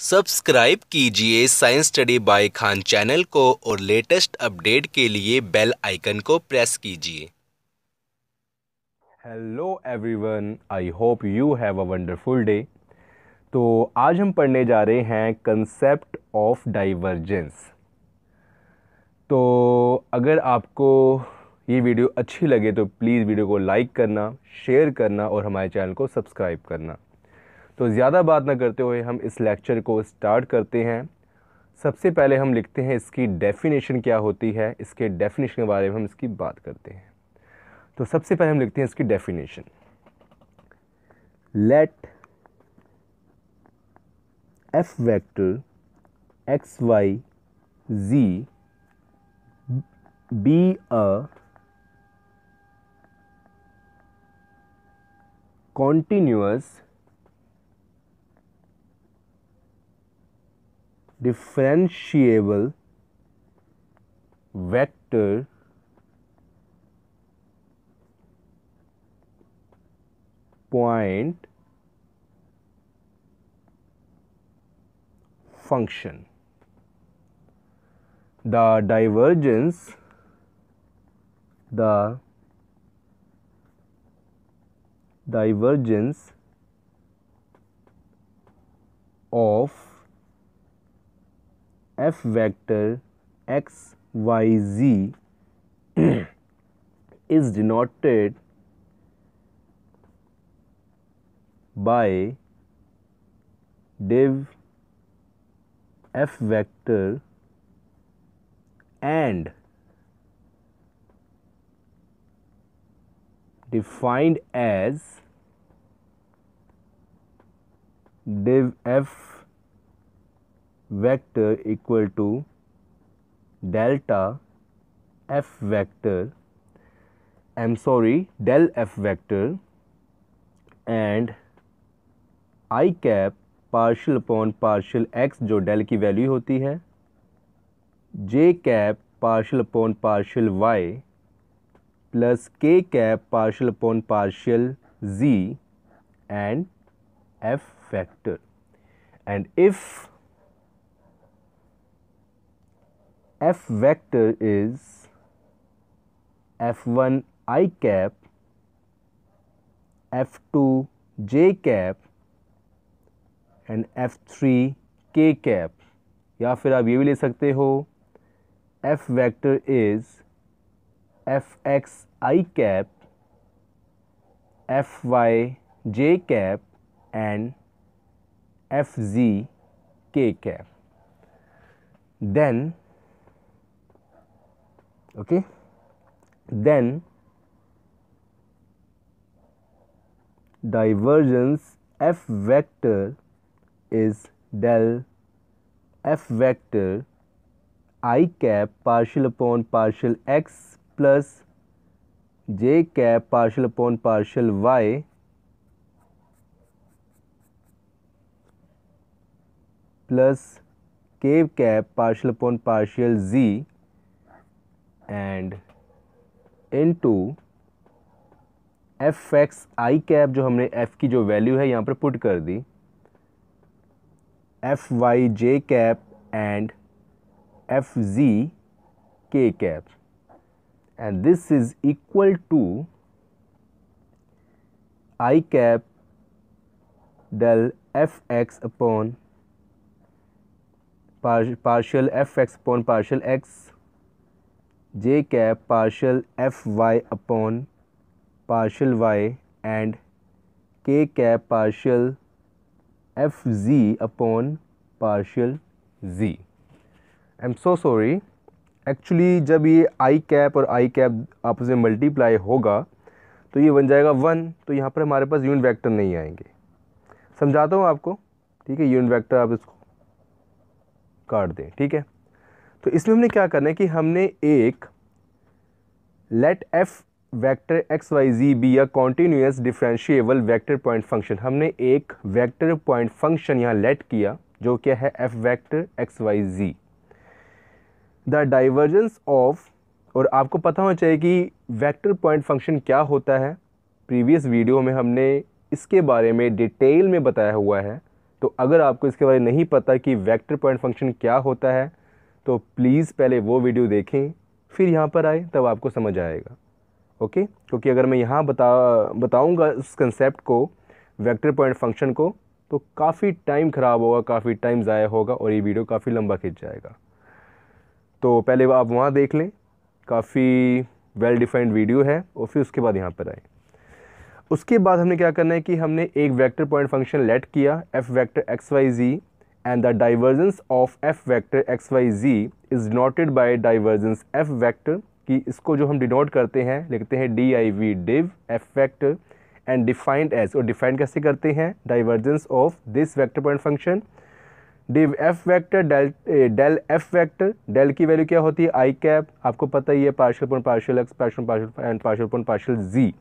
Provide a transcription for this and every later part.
Subscribe कीजिए science study bye Khan channel को और लेटेस्ट अपडेट के लिए बेल आइकन को प्रेस कीजिए। Hello everyone, I hope you have a wonderful day. तो आज हम पढ़ने जा रहे हैं कंसेप्ट ऑफ डाइवर्जेंस। तो अगर आपको ये वीडियो अच्छी लगे तो प्लीज़ वीडियो को लाइक करना, शेयर करना और हमारे चैनल को सब्सक्राइब करना। तो ज़्यादा बात ना करते हुए हम इस लेक्चर को स्टार्ट करते हैं। सबसे पहले हम लिखते हैं इसकी डेफिनेशन क्या होती है, इसके डेफिनेशन के बारे में हम इसकी बात करते हैं। तो सबसे पहले हम लिखते हैं इसकी definition. Let F vector x Y ji be a continuous differentiable vector point function. The divergence of f vector x y z is denoted by div f vector and defined as div f vector equal to delta f vector, del f vector and I cap partial upon partial x जो del की value होती है, j cap partial upon partial y plus k cap partial upon partial z and f vector. And if f vector is f1 I cap, f2 j cap and f3 k cap, या फिर आप ये भी ले सकते हो f vector is fx I cap, fy j cap and fz k cap. Then divergence f vector is del f vector I cap partial upon partial x plus j cap partial upon partial y plus k cap partial upon partial z and into F X I cap जो हमने f की जो value है यहाँ पर put कर दी, f Y J cap and F G के cap, and this is equal to i cap del f x upon partial F x upon partial x, J cap partial F Y upon partial y and k cap partial f z upon partial z. I'm so sorry, actually जब ये i cap और i cap आपस में multiply होगा तो ये बन जाएगा 1, तो यहाँ पर हमारे पास यूनिट वेक्टर नहीं आएंगे। समझाता हूँ आपको, ठीक है। यूनिट वेक्टर आप इसको काट दें, ठीक है। तो इसमें हमने क्या करना है कि हमने एक let f vector x Y ji be या continuous differentiable vector point function, हमने एक वेक्टर पॉइंट फंक्शन यहाँ लेट किया जो क्या है f vector x Y z. The divergence of, और आपको पता होना चाहिए कि वेक्टर पॉइंट फंक्शन क्या होता है। प्रीवियस वीडियो में हमने इसके बारे में डिटेल में बताया हुआ है, तो अगर आपको इसके बारे में नहीं पता कि वेक्टर पॉइंट फंक्शन क्या होता है तो प्लीज़ पहले वो वीडियो देखें, फिर यहाँ पर आए, तब आपको समझ आएगा। ओके, क्योंकि अगर मैं यहाँ बताऊँगा उस कंसेप्ट को, वेक्टर पॉइंट फंक्शन को, तो काफ़ी टाइम ख़राब होगा, काफ़ी टाइम ज़ाया होगा और ये वीडियो काफ़ी लंबा खिंच जाएगा। तो पहले आप वहाँ देख लें, काफ़ी वेल डिफाइंड वीडियो है, और फिर उसके बाद यहाँ पर आए। उसके बाद हमने क्या करना है कि हमने एक वेक्टर पॉइंट फंक्शन लेट किया F vector x Y Z, and the divergence of F vector x Y Z is denoted by divergence F vector, कि इसको जो हम डिनोट करते हैं लिखते हैं D I V div F vector, and defined as, और डिफाइंड कैसे करते हैं, divergence of this vector point function div F vector del F vector, del की वैल्यू क्या होती है आई कैप, आपको पता ही है, partial upon partial X, partial partial and partial upon partial Z,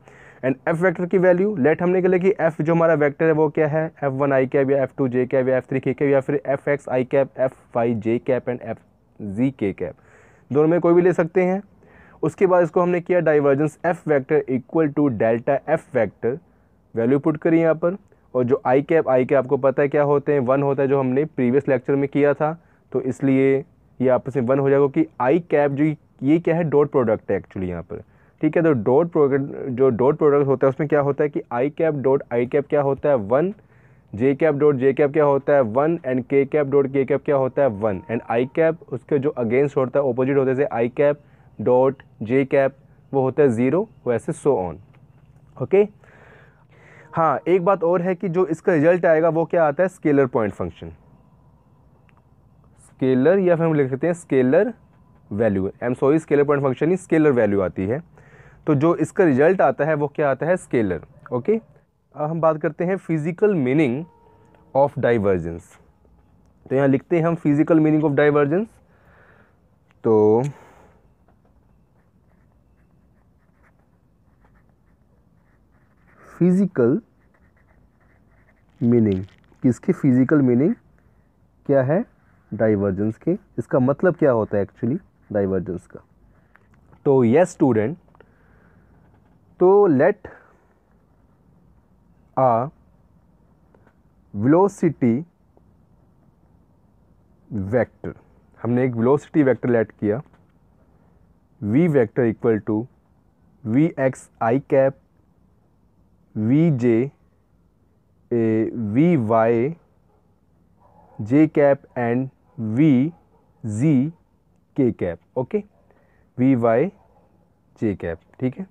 and F vector की वैल्यू लेट हमने क्या कि एफ जो हमारा वेक्टर है वो क्या है, एफ वन आई कैप या एफ टू जे कैप या एफ थ्री के कैप या फिर F X I cap, F Y J cap and F G के कैप, दोनों में कोई भी ले सकते हैं। उसके बाद इसको हमने किया divergence F vector equal to delta F vector, value put करी यहाँ पर, और जो आई कैप आपको पता है क्या होते हैं, वन होता है, जो हमने प्रीवियस लेक्चर में किया था, तो इसलिए ये आपस में वन हो जाएगा कि आई कैप जो ये क्या है, डॉट प्रोडक्ट है एक्चुअली यहाँ पर, ठीक है। तो डॉट प्रोडक्ट होता है उसमें क्या होता है कि आई कैप डॉट आई कैप क्या होता है, वन, जे कैप डॉट जे कैप क्या होता है, वन, एंड के कैप डॉट के कैप क्या होता है, वन, एंड आई कैप उसके जो अगेंस्ट होता है, ऑपोजिट होता है, जैसे आई कैप डॉट जे कैप वो होता है ज़ीरो, वैसे सो ऑन। ओके, हाँ एक बात और है कि जो इसका रिजल्ट आएगा वो क्या आता है, स्केलर पॉइंट फंक्शन, स्केलर, या फिर हम लिख सकते हैं scalar value, I am sorry scalar point function he scalar value आती है, तो जो इसका रिजल्ट आता है वो क्या आता है, स्केलर। ओके, अब हम बात करते हैं फिजिकल मीनिंग ऑफ डाइवर्जेंस, तो यहाँ लिखते हैं हम फिजिकल मीनिंग ऑफ डाइवर्जेंस, तो फिजिकल मीनिंग, किसकी फिजिकल मीनिंग क्या है, डाइवर्जेंस के, इसका मतलब क्या होता है एक्चुअली डाइवर्जेंस का। तो यस स्टूडेंट, तो लेट आ वेलोसिटी वेक्टर, हमने एक वेलोसिटी वेक्टर लेट किया, v vector equal to v x I cap, v j v y J cap and v z के कैप। ओके, वी वाई जे cap, ठीक है।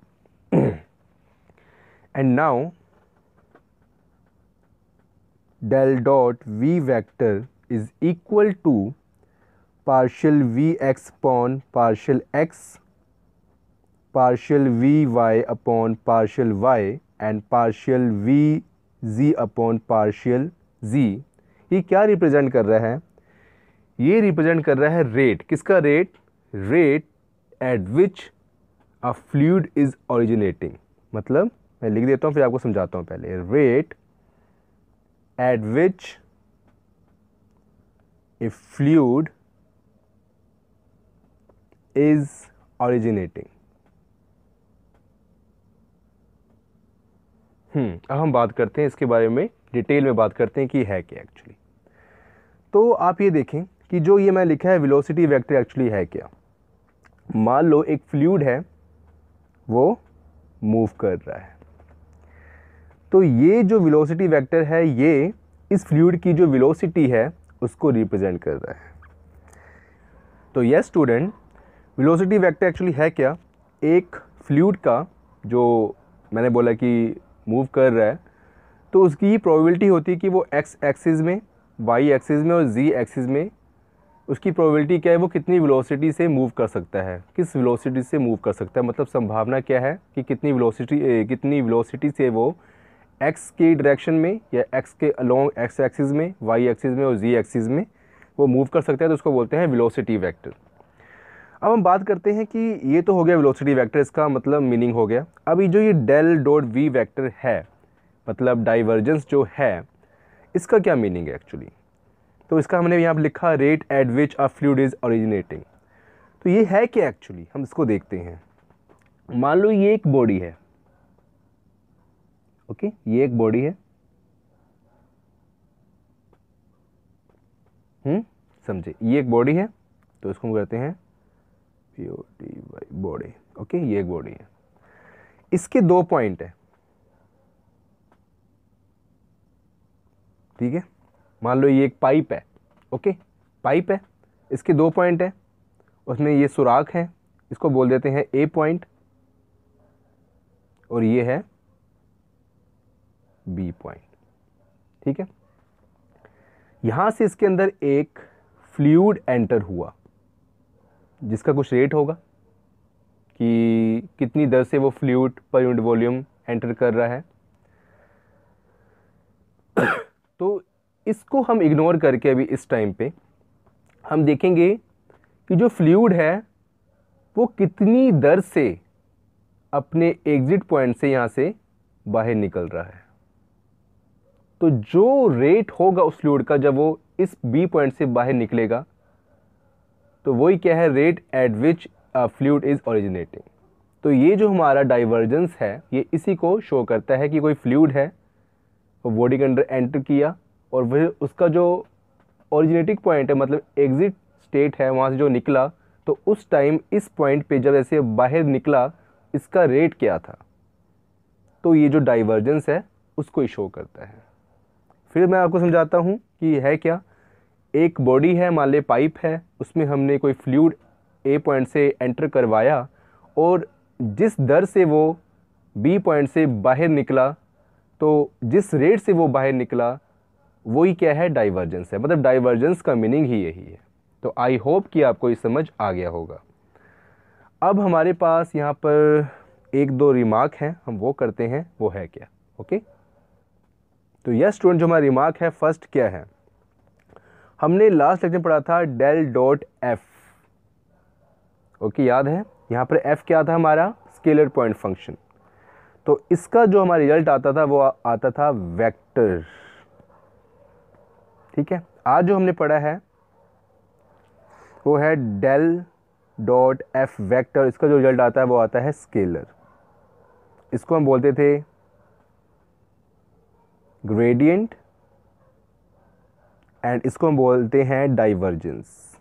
एंड नाउ del dot v vector is equal to partial vx upon partial x, partial vy upon partial y and partial vz upon partial z। ये क्या represent कर रहा है, ये रिप्रेजेंट कर रहा है रेट, किसका rate, rate at which a fluid is originating, मतलब मैं लिख देता हूँ फिर आपको समझाता हूँ, पहले rate at which a fluid is originating। अब हम बात करते हैं इसके बारे में, डिटेल में बात करते हैं कि है क्या एक्चुअली। तो आप ये देखें कि जो ये मैं लिखा है वेलोसिटी वेक्टर एक्चुअली है क्या। मान लो एक फ्लूइड है वो मूव कर रहा है, तो ये जो वेलोसिटी वेक्टर है ये इस फ्लूइड की जो वेलोसिटी है उसको रिप्रेजेंट कर रहा है। तो yes student, velocity vector actually है क्या, एक फ्लूइड का जो मैंने बोला कि मूव कर रहा है, तो उसकी प्रोबेबिलिटी होती है कि वो एक्स एक्सिस में, वाई एक्सिस में और जी एक्सिस में उसकी प्रोबेबिलिटी क्या है, वो कितनी वेलोसिटी से मूव कर सकता है, किस वेलोसिटी से मूव कर सकता है, मतलब संभावना क्या है कि कितनी वेलोसिटी से वो एक्स की डायरेक्शन में या एक्स के अलोंग एक्स एक्सिस में, वाई एक्सिस में और जी एक्सिस में वो मूव कर सकता है, तो उसको बोलते हैं वेलोसिटी वेक्टर। अब हम बात करते हैं कि ये तो हो गया वेलोसिटी वेक्टर, इसका मतलब मीनिंग हो गया। अब ये जो ये डेल डॉट वी वेक्टर है, मतलब डाइवर्जेंस जो है, इसका क्या मीनिंग है एक्चुअली, तो इसका हमने यहाँ पर लिखा rate at which a fluid is originating. तो ये है क्या एक्चुअली, हम इसको देखते हैं। मान लो ये एक बॉडी है, ओके, ये एक बॉडी है, समझे, ये एक बॉडी है तो इसको हम कहते हैं BODY बॉडी। ओके, ये एक बॉडी है, इसके 2 पॉइंट है, ठीक है। मान लो ये एक पाइप है, ओके, पाइप है, इसके 2 पॉइंट है, उसमें ये सुराख है, इसको बोल देते हैं A पॉइंट और ये है B पॉइंट, ठीक है। यहां से इसके अंदर एक फ्लूइड एंटर हुआ जिसका कुछ रेट होगा कि कितनी दर से वो fluid per unit volume enter कर रहा है। तो इसको हम इग्नोर करके अभी इस टाइम पे हम देखेंगे कि जो फ्लूइड है वो कितनी दर से अपने एग्जिट पॉइंट से यहाँ से बाहर निकल रहा है। तो जो रेट होगा उस फ्लूइड का जब वो इस बी पॉइंट से बाहर निकलेगा तो वही क्या है, rate at which fluid is originating. तो ये जो हमारा डाइवर्जेंस है ये इसी को शो करता है कि कोई फ्लूइड है वो बॉडी के अंदर एंटर किया और वह उसका जो ओरिजिनेटिंग पॉइंट है मतलब एग्जिट स्टेट है वहाँ से जो निकला, तो उस टाइम इस पॉइंट पे जब ऐसे बाहर निकला इसका रेट क्या था। तो ये जो डाइवर्जेंस है उसको ही शो करता है। फिर मैं आपको समझाता हूँ कि है क्या। एक बॉडी है, मान ले पाइप है, उसमें हमने कोई फ्लूइड ए पॉइंट से एंटर करवाया और जिस दर से वो बी पॉइंट से बाहर निकला, तो जिस रेट से वो बाहर निकला वही क्या है, डाइवर्जेंस है। मतलब डाइवर्जेंस का मीनिंग ही यही है। तो आई होप कि आपको ये समझ आ गया होगा। अब हमारे पास यहाँ पर 1-2 रिमार्क हैं, हम वो करते हैं, वो है क्या। ओके, तो यस स्टूडेंट, जो हमारा रिमार्क है फर्स्ट क्या है, हमने लास्ट लेक्चर में पढ़ा था डेल डॉट एफ। ओके, याद है, यहाँ पर एफ क्या था हमारा, स्केलर पॉइंट फंक्शन। तो इसका जो हमारा रिजल्ट आता था वो आता था वेक्टर, ठीक है। आज जो हमने पढ़ा है वो है डेल डॉट एफ वेक्टर, इसका जो रिजल्ट आता है वो आता है स्केलर। इसको हम बोलते थे ग्रेडियंट एंड इसको हम बोलते हैं डाइवर्जेंस।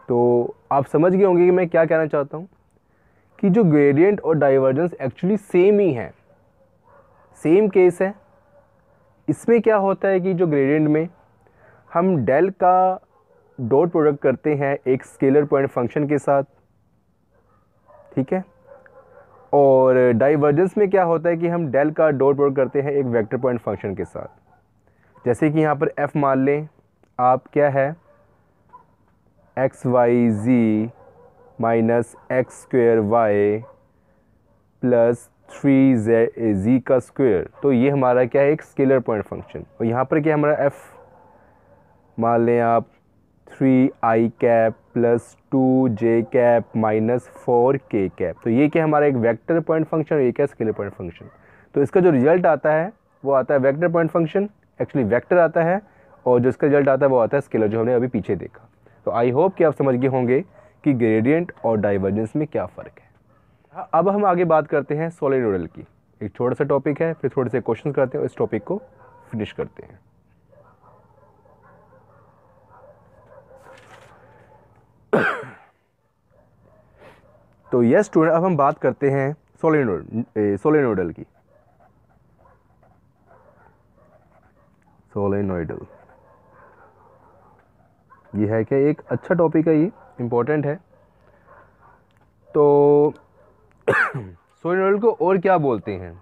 तो आप समझ गए होंगे कि मैं क्या कहना चाहता हूँ कि जो ग्रेडियंट और डाइवर्जेंस एक्चुअली सेम ही है, सेम केस है। इसमें क्या होता है कि जो ग्रेडियंट में हम डेल का डॉट प्रोडक्ट करते हैं एक स्केलर पॉइंट फंक्शन के साथ, ठीक है, और डाइवर्जेंस में क्या होता है कि हम डेल का डॉट प्रोडक्ट करते हैं एक वेक्टर पॉइंट फंक्शन के साथ। जैसे कि यहाँ पर f मान लें आप, क्या है, x Y z minus x square y plus 3z का स्क्वेयर। तो ये हमारा क्या है, एक स्केलर पॉइंट फंक्शन। और यहाँ पर क्या हमारा f मान लें आप 3i cap plus 2j cap minus 4k cap. तो ये क्या हमारा एक वेक्टर पॉइंट फंक्शन और ये क्या स्केलर पॉइंट फंक्शन। तो इसका जो रिजल्ट आता है वो आता है vector point function, actually vector आता है, और जो इसका रिजल्ट आता है वो आता है स्केलर, जो हमने अभी पीछे देखा। तो आई होप कि आप समझ गए होंगे कि ग्रेडियंट और डाइवर्जेंस में क्या फ़र्क है। अब हम आगे बात करते हैं सोलेनोइडल की। एक छोटा सा टॉपिक है, फिर थोड़े से क्वेश्चन करते हैं और इस टॉपिक को फिनिश करते हैं। तो यस स्टूडेंट, अब हम बात करते हैं सोलेनोइडल की। सोलेनोइडल ये है क्या, एक अच्छा टॉपिक है, ये इम्पोर्टेंट है। तो सोलेनोइडल को और क्या बोलते हैं,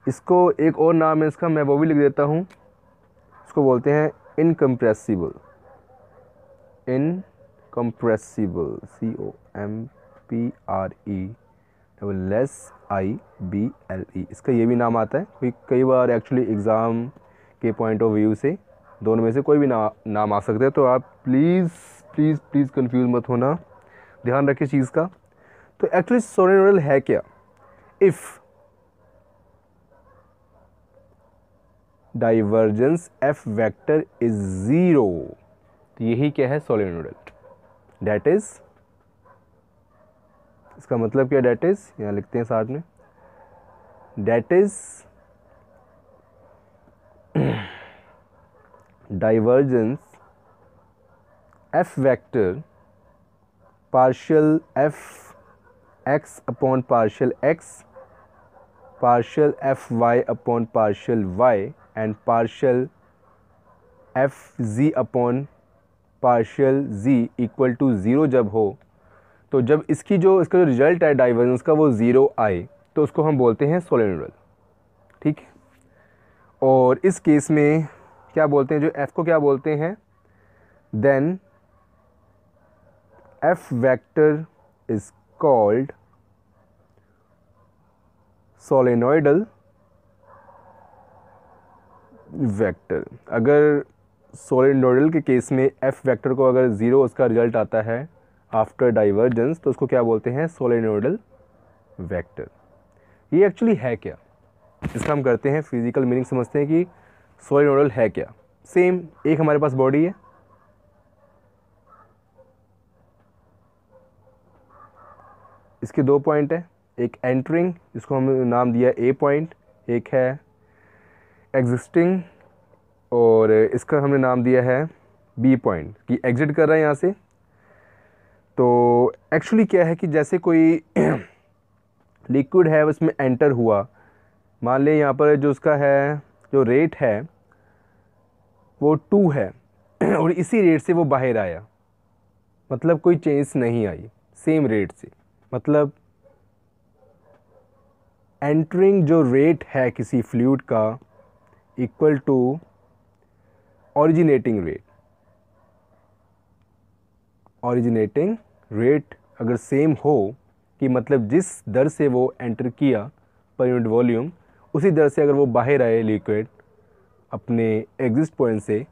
इसको एक और नाम है इसका, मैं वो भी लिख देता हूँ। इसको बोलते हैं इनकम्प्रेसिबल, इनकम्प्रेसिबल, COMPRESSIBLE। इसका ये भी नाम आता है, कई बार एक्चुअली एग्ज़ाम के पॉइंट ऑफ व्यू से दोनों में से कोई भी नाम आ सकते हैं। तो आप प्लीज़ प्लीज़ प्लीज़ कंफ्यूज मत होना, ध्यान रखिए चीज़ का। तो एक्चुअली सोलेनोइडल है क्या, if divergence F vector is 0, तो यही क्या है सोलेनोइडल। डेट इज, इसका मतलब क्या, डेट इज, यहाँ लिखते हैं साथ में, that is divergence F vector partial F x upon partial X, partial F Y upon partial Y and partial F Z upon partial Z equal to zero जब हो, तो जब इसका जो रिजल्ट है डाइवर्जेंस का वो ज़ीरो आए तो उसको हम बोलते हैं सोलेनोइडल। ठीक है, और इस केस में क्या बोलते हैं, जो एफ को क्या बोलते हैं, then F vector is called solenoidal vector. अगर सोलेनोइडल के केस में एफ वेक्टर को अगर ज़ीरो उसका रिजल्ट आता है आफ्टर डाइवर्जेंस तो उसको क्या बोलते हैं, सोलेनोइडल वेक्टर। ये एक्चुअली है क्या, इसका हम करते हैं फिजिकल मीनिंग समझते हैं कि सोलेनोइडल है क्या। सेम एक हमारे पास बॉडी है, इसके दो पॉइंट है, एक एंटरिंग जिसको हमने नाम दिया ए पॉइंट, एक है एग्जिस्टिंग और इसका हमने नाम दिया है बी पॉइंट कि एग्जिट कर रहा है यहाँ से। तो एक्चुअली क्या है कि जैसे कोई लिक्विड है उसमें एंटर हुआ, मान लें यहाँ पर जो उसका है जो रेट है वो 2 है और इसी रेट से वो बाहर आया, मतलब कोई चेंज नहीं आई सेम रेट से, मतलब एंटरिंग जो रेट है किसी फ्लूइड का equal to originating rate. Originating rate अगर सेम हो कि मतलब जिस दर से वो एंटर किया पर यूनिट वॉल्यूम उसी दर से अगर वो बाहर आए लिक्विड अपने एग्जिट पॉइंट से,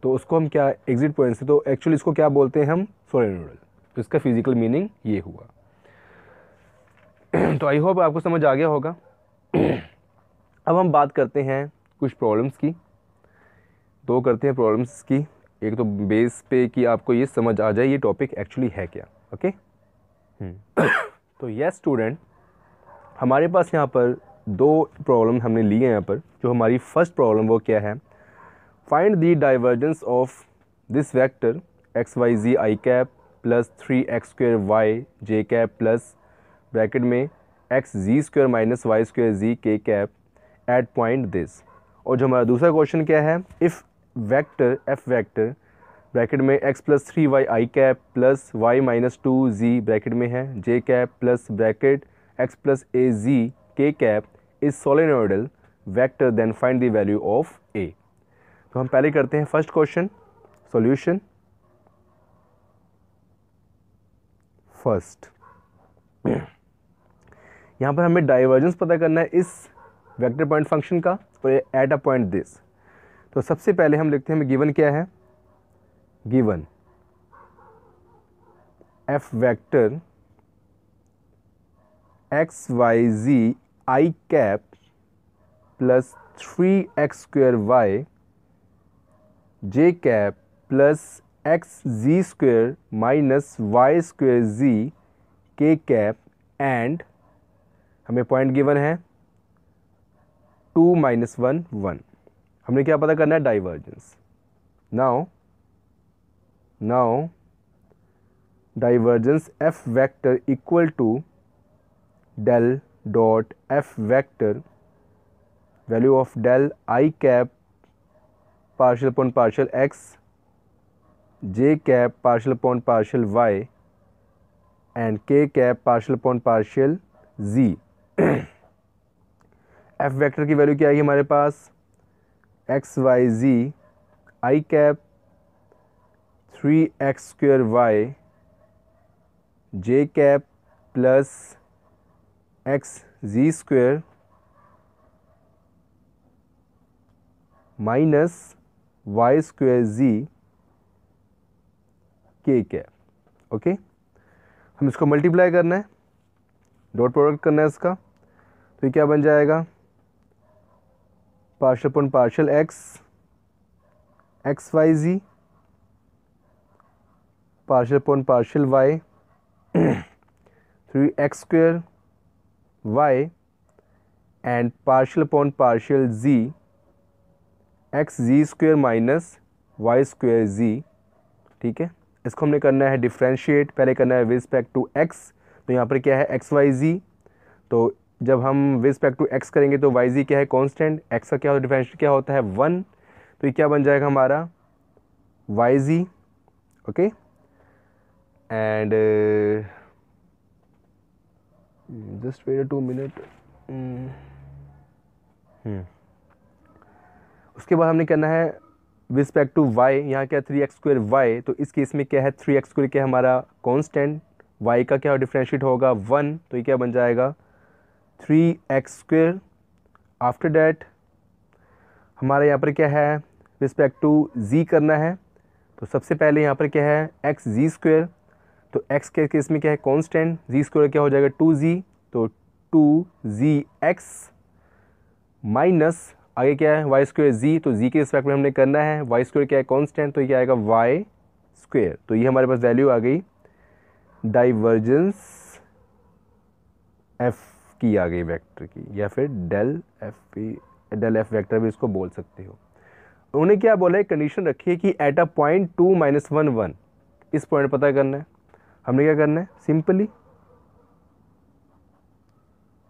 तो उसको हम क्या, एग्जिट पॉइंट से, तो एक्चुअली इसको क्या बोलते हैं हम, सोलेनोइडल। तो इसका फिजिकल मीनिंग ये हुआ। तो आई होप आपको समझ आ गया होगा। अब हम बात करते हैं कुछ प्रॉब्लम्स की, दो करते हैं प्रॉब्लम्स की, एक तो बेस पे कि आपको ये समझ आ जाए ये टॉपिक एक्चुअली है क्या। ओके तो यस स्टूडेंट, हमारे पास यहाँ पर दो प्रॉब्लम हमने लिए हैं यहाँ पर। जो हमारी फर्स्ट प्रॉब्लम वो क्या है, find the divergence of this vector x Y ji I cap plus 3x² Y J cap plus bracket में X Z square minus Y square Z के कैप एट पॉइंट दिस। और जो हमारा दूसरा question क्या है, if vector f vector bracket में x plus 3y i cap plus y minus 2z bracket में है j cap plus bracket x प्लस a z k cap is solenoidal vector, then find the value of a। तो हम पहले करते हैं first question solution. First यहाँ पर हमें डाइवर्जेंस पता करना है इस वेक्टर पॉइंट फंक्शन का और एट अ पॉइंट दिस। तो सबसे पहले हम लिखते हैं, हमें गिवन क्या है, given f vector x Y जी आई कैप प्लस 3x² वाई जे कैप प्लस एक्स जी स्क्वेयर माइनस वाई स्क्वेयर जी के कैप एंड हमें पॉइंट गिवन है 2 - 1 1। हमने क्या पता करना है, divergence. Now divergence F vector equal to del dot F vector value of del I cap partial upon partial x J cap partial upon partial Y and के cap partial upon partial Z. F vector की value क्या आएगी हमारे पास, X Y जी आई cap 3x² Y जे cap plus x जी square minus Y square जी के cap. Okay, हम इसको multiply करना है, डॉट प्रोडक्ट करना है इसका, तो ये क्या बन जाएगा, partial upon partial x Y z partial upon partial y 3x² y and partial upon partial z x ji square minus Y square z, ठीक है। इसको हमने करना है डिफ्रेंशिएट, पहले करना है विद रिस्पेक्ट टू एक्स, तो यहाँ पर क्या है एक्स वाई जी, तो जब हम विद रिस्पेक्ट टू एक्स करेंगे तो वाई जी क्या है कांस्टेंट, एक्स का क्या होता है डिफरेंशिएट क्या होता है 1, तो ये क्या बन जाएगा हमारा Y Z, okay. And just wait 2 minute. उसके बाद हमने करना है विद रिस्पेक्ट टू वाई, यहाँ क्या है 3x स्क्वायर वाई, तो इस केस में क्या है 3x स्क्वायर क्या है हमारा कांस्टेंट, y का क्या डिफरेंशिएट होगा 1, तो ये क्या बन जाएगा 3x स्क्वायर। आफ्टर डैट हमारा यहाँ पर क्या है रिस्पेक्ट टू z करना है, तो सबसे पहले यहाँ पर क्या है एक्स जी स्क्वायर, तो x के केस में क्या है कांस्टेंट, z स्क्वायर क्या हो जाएगा 2z, तो 2zx माइनस आगे क्या है वाई स्क्वायर जी, तो जी के रिस्पेक्ट में हमने करना है, वाई स्क्वायर क्या है कांस्टेंट, तो ये क्या आएगा वाई स्क्वायर, तो ये हमारे पास वैल्यू आ गई डाइवर्जेंस एफ की आ गई वेक्टर की, या फिर डेल एफ वेक्टर भी इसको बोल सकते हो। उन्होंने क्या बोला है कंडीशन रखी है कि एट अ पॉइंट 2 - 1 1, इस पॉइंट पता करना है। हमने क्या करना है सिंपली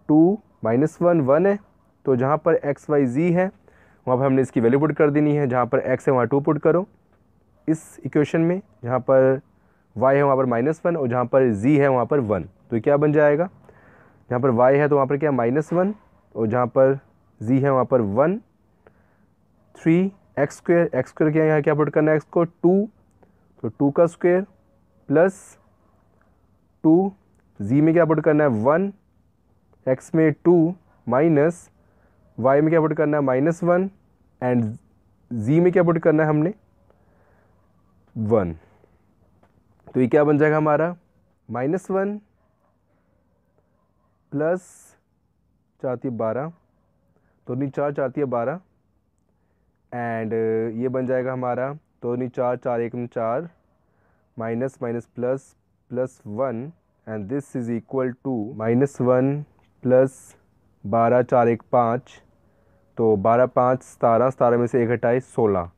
2 - 1 1 है, तो जहाँ पर एक्स वाई जी है वहाँ पर हमने इसकी वैल्यू पुट कर देनी है, जहाँ पर एक्स है वहाँ 2 पुट करो इस इक्वेशन में, जहाँ पर y है वहाँ पर -1 और जहाँ पर z है वहाँ पर 1, तो क्या बन जाएगा जहाँ पर y है तो वहाँ पर क्या -1 और जहाँ पर z है वहाँ पर 1, 3x स्क्वायर, एक्स स्क्वायर क्या यहाँ क्या पुट करना है x को 2, तो 2 का स्क्वायर प्लस 2, z में क्या पुट करना है 1, x में 2 माइनस y में क्या पुट करना है -1 एंड z में क्या पुट करना है हमने 1, तो ये क्या बन जाएगा हमारा -1 प्लस 4 × 12, तो नहीं 4 4 × 12 एंड ये बन जाएगा हमारा तो नहीं 4 4 1 4 minus minus plus plus 1 and this is equal to -1 plus 12 4 1 5, तो 12 5 17, 17 में से 1 हटाए 16,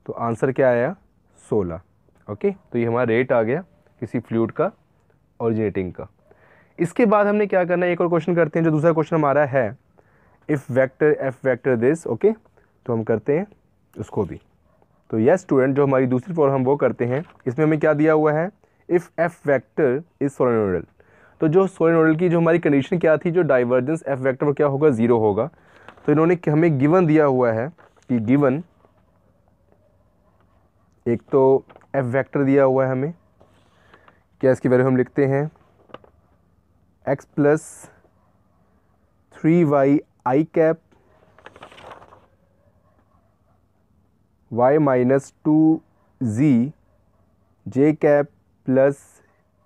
तो आंसर क्या आया 16, ओके। तो ये हमारा रेट आ गया किसी फ्लूइड का ओरिजिनेटिंग का। इसके बाद हमने क्या करना है एक और क्वेश्चन करते हैं, जो दूसरा क्वेश्चन हमारा है if vector f vector this, okay, तो हम करते हैं उसको भी। तो यस स्टूडेंट, जो हमारी दूसरी फॉर्म हम वो करते हैं, इसमें हमें क्या दिया हुआ है if F vector is solenoidal, तो जो सोलेनोइडल की जो हमारी कंडीशन क्या थी, जो डाइवर्जेंस एफ वेक्टर क्या होगा 0 होगा, तो इन्होंने हमें गिवन दिया हुआ है कि गिवन एक तो एफ वेक्टर दिया हुआ है हमें, क्या इसकी वैल्यू हम लिखते हैं x plus 3y i cap y minus 2z j cap plus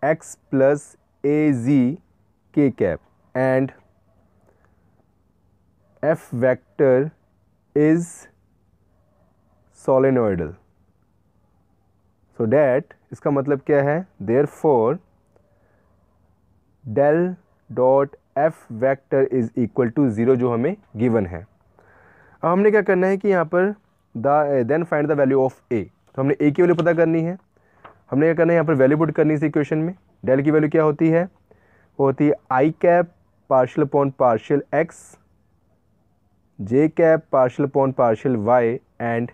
x plus az k cap and f vector is solenoidal, so that इसका मतलब क्या है therefore del dot F vector is equal to 0, जो हमें given है। अब हमने क्या करना है कि यहाँ पर then find the value of a, तो हमने ए की वैल्यू पता करनी है। हमने क्या करना है यहाँ पर वैल्यू पुट करनी है इस इक्वेशन में। डेल की वैल्यू क्या होती है, वो होती है i cap partial upon partial x, J cap partial upon partial Y and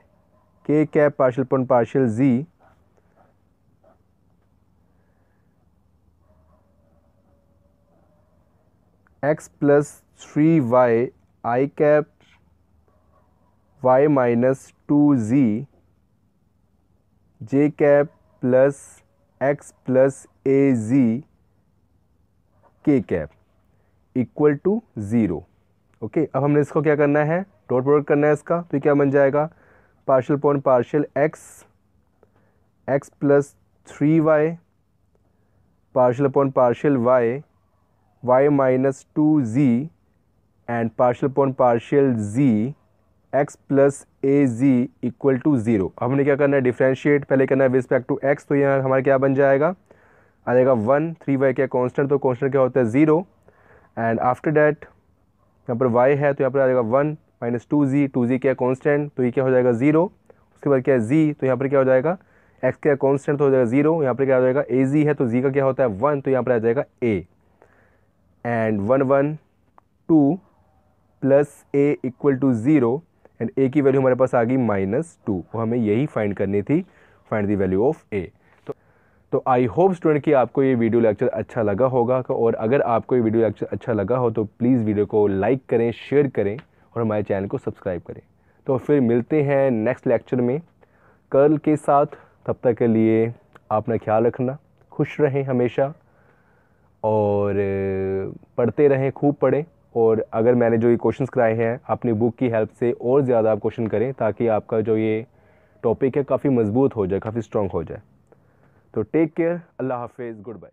के cap partial upon partial z x plus 3y i cap y minus 2z j cap plus x plus az k cap equal to 0, okay. अब हमने इसको क्या करना है dot product करना है इसका, तो क्या बन जाएगा partial upon partial x plus 3y partial upon partial y minus 2z and partial upon partial z x plus az equal to 0। अब हमने क्या करना है डिफ्रेंशिएट, पहले करना है विद रिस्पेक्ट टू x, तो यहाँ हमारा क्या बन जाएगा आ जाएगा 1, 3y क्या कांस्टेंट, तो कांस्टेंट क्या होता है 0 एंड आफ्टर डैट यहाँ पर y है तो यहाँ पर आ जाएगा 1 माइनस 2z क्या कांस्टेंट, तो ये क्या हो जाएगा 0। उसके उसके बाद क्या है z, तो यहाँ पर क्या हो जाएगा x क्या कांस्टेंट तो हो जाएगा 0, यहाँ पर क्या हो जाएगा az है तो z का क्या होता है 1, तो यहाँ पर आ जाएगा a and 1 1 2 plus a equal to 0 and a की वैल्यू हमारे पास आ गई -2, और हमें यही फाइंड करनी थी, find the value of a। तो आई होप स्टूडेंट कि आपको ये वीडियो लेक्चर अच्छा लगा होगा, और अगर आपको ये वीडियो लेक्चर अच्छा लगा हो तो प्लीज़ वीडियो को लाइक करें, शेयर करें और हमारे चैनल को सब्सक्राइब करें। तो फिर मिलते हैं नेक्स्ट लेक्चर में कर्ल के साथ। तब तक के लिए अपना ख्याल रखना, खुश रहें हमेशा और पढ़ते रहें, खूब पढ़ें। और अगर मैंने जो ये क्वेश्चंस कराए हैं अपनी बुक की हेल्प से और ज़्यादा आप क्वेश्चन करें, ताकि आपका जो ये टॉपिक है काफ़ी मजबूत हो जाए, काफ़ी स्ट्रॉन्ग हो जाए। तो टेक केयर, अल्लाह हाफिज़, गुड बाय।